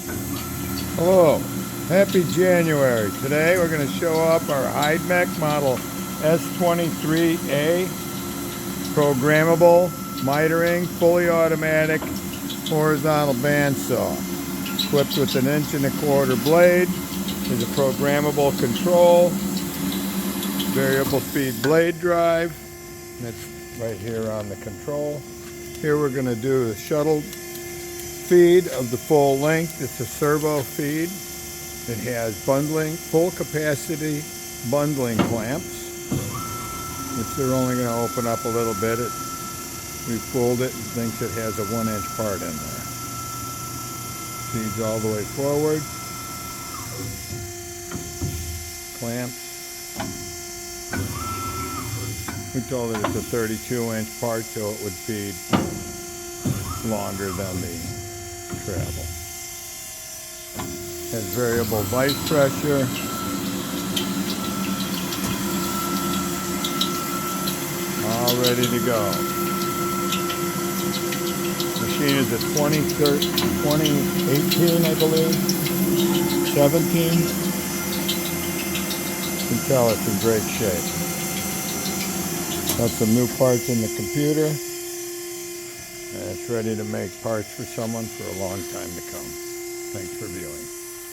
Hello, happy January. Today we're going to show up our Hyd-Mech Model S-23A Programmable Mitering fully automatic horizontal bandsaw. Equipped with an 1¼ inch blade. There's a programmable control, variable speed blade drive. That's right here on the control. Here we're going to do the shuttle feed of the full length. It's a servo feed. It has bundling, full capacity bundling clamps, which they're only going to open up a little bit. We fooled it and thinks it has a 1-inch part in there. Feeds all the way forward. Clamps. We told it it's a 32-inch part, so it would feed longer than the travel. Has variable vise pressure. All ready to go. Machine is a 2018, I believe. 17. You can tell it's in great shape. Got some new parts in the computer. And it's ready to make parts for someone for a long time to come. Thanks for viewing.